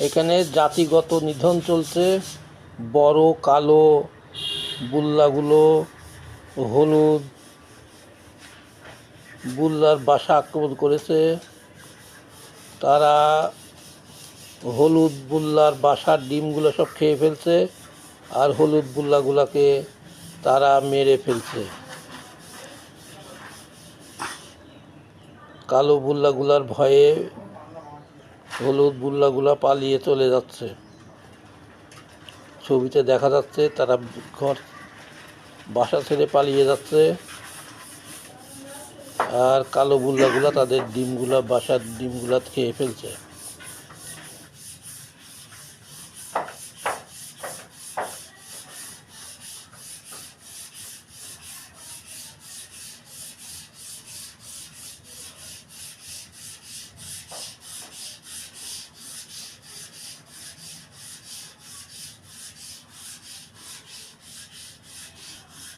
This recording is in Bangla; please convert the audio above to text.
এখানে জাতিগত নিধন চলছে। বড় কালো বুল্লাগুলো হলুদ বুল্লার বাসা আক্রমণ করেছে। তারা হলুদ বুল্লার বাসার ডিমগুলো সব খেয়ে ফেলছে, আর হলুদ বুল্লাগুলোকে তারা মেরে ফেলছে। কালো বুল্লাগুলার ভয়ে হলুদ বুল্লাগুলা পালিয়ে চলে যাচ্ছে। ছবিতে দেখা যাচ্ছে তারা বাসা ছেড়ে পালিয়ে যাচ্ছে, আর কালো বুল্লাগুলা তাদের বাসার ডিমগুলা খেয়ে ফেলছে।